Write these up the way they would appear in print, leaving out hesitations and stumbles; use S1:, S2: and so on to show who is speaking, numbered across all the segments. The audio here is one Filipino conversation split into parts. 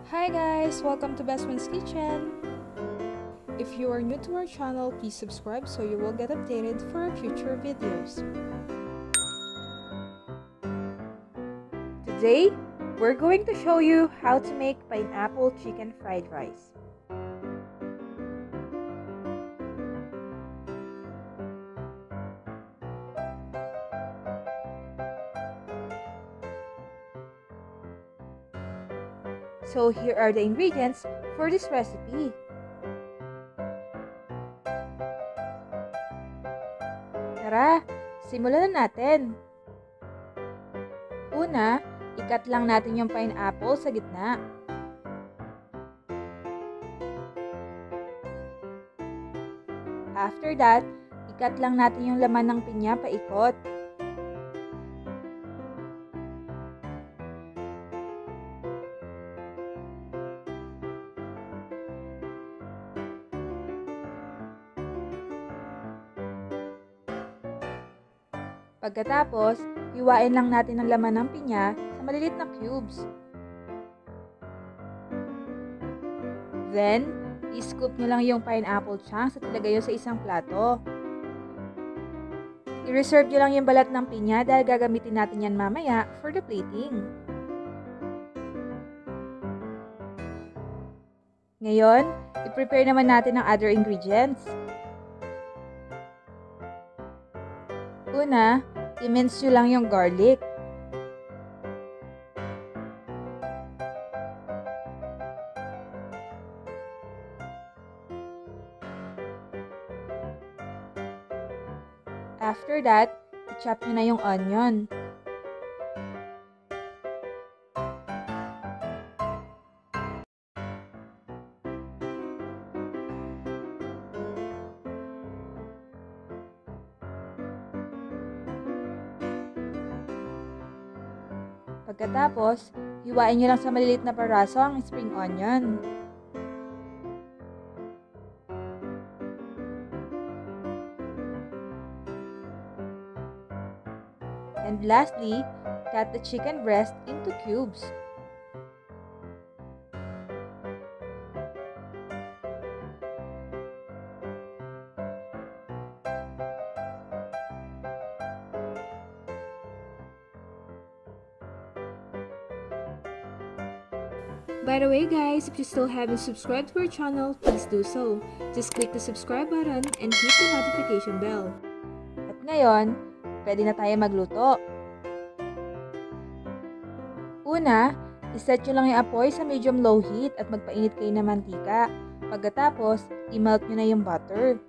S1: Hi guys! Welcome to Bestfriend's Kitchen! If you are new to our channel, please subscribe so you will get updated for our future videos.
S2: Today, we're going to show you how to make pineapple chicken fried rice. So here are the ingredients for this recipe. Tara, simulan na natin. Una, ikat lang natin yung pineapple sa gitna. After that, ikat lang natin yung laman ng pinya paikot. Pagkatapos, hiwain lang natin ang laman ng pinya sa maliliit na cubes. Then, i-scoop nyo lang yung pineapple chunks at ilagay yun sa isang plato. I-reserve nyo lang yung balat ng pinya dahil gagamitin natin yan mamaya for the plating. Ngayon, i-prepare naman natin ang other ingredients. Una, i-mince nyo lang yung garlic. After that, i-chop nyo na yung onion. Pagkatapos, hiwain nyo lang sa maliliit na paraso ang spring onion. And lastly, cut the chicken breast into cubes.
S1: By the way guys, if you still haven't subscribed to our channel, please do so. Just click the subscribe button and hit the notification bell.
S2: At ngayon, pwede na tayo magluto. Una, iset nyo lang yung apoy sa medium-low heat at magpainit kayo ng mantika. Pagkatapos, i-melt nyo na yung butter.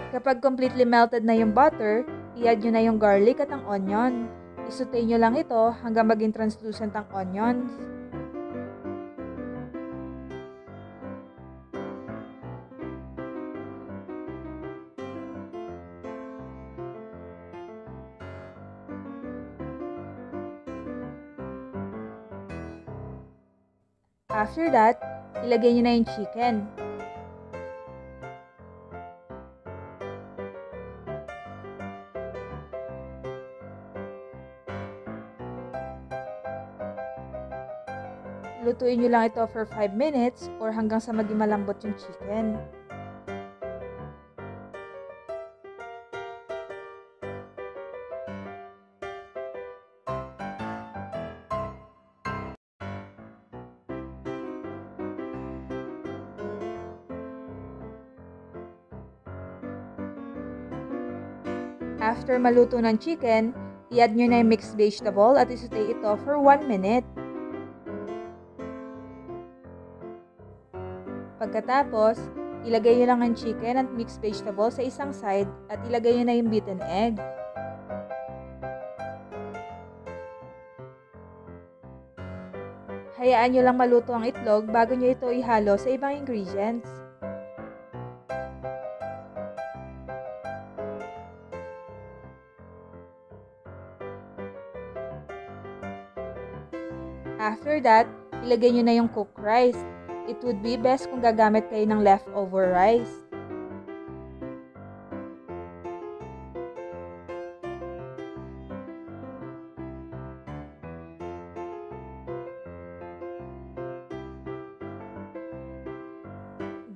S2: Kapag completely melted na yung butter, i-add nyo na yung garlic at ang onion. I-saute nyo lang ito hanggang maging translucent ang onions. After that, ilagay nyo na yung chicken. Lutuin nyo lang ito for 5 minutes or hanggang sa maging malambot yung chicken. After maluto ng chicken, i-add nyo na yung mixed vegetable at isaute ito for 1 minute. Pagkatapos, ilagay nyo lang ang chicken at mixed vegetable sa isang side at ilagay nyo na yung beaten egg. Hayaan nyo lang maluto ang itlog bago nyo ito ihalo sa ibang ingredients. After that, ilagay nyo na yung cooked rice. It would be best kung gagamit kayo ng leftover rice.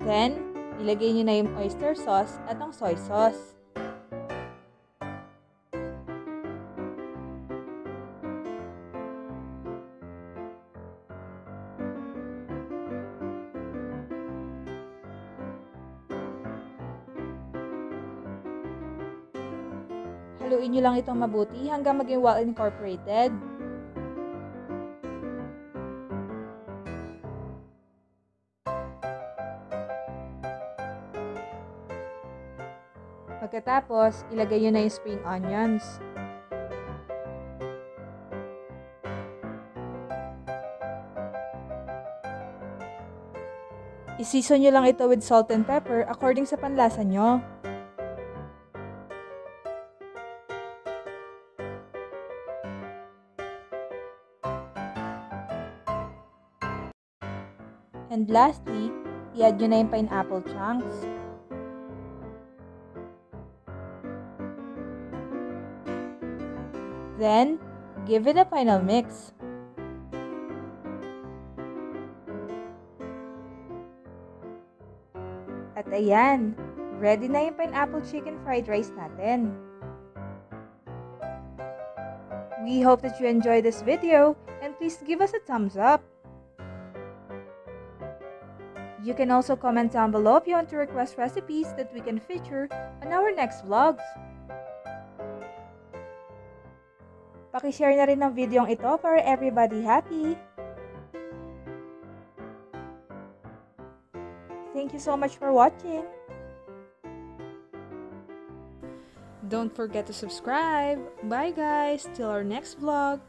S2: Then, ilagay nyo na yung oyster sauce at ang soy sauce. Haluin nyo lang itong mabuti hanggang maging well incorporated. Pagkatapos, ilagay nyo na yung spring onions. I-season nyo lang ito with salt and pepper according sa panlasa nyo. And lastly, i-add nyo na yung pineapple chunks. Then, give it a final mix. At ayan, ready na yung pineapple chicken fried rice natin. We hope that you enjoyed this video and please give us a thumbs up. You can also comment down below if you want to request recipes that we can feature on our next vlogs. Paki-share na rin ng video ito para everybody happy. Thank you so much for watching.
S1: Don't forget to subscribe. Bye guys, till our next vlog.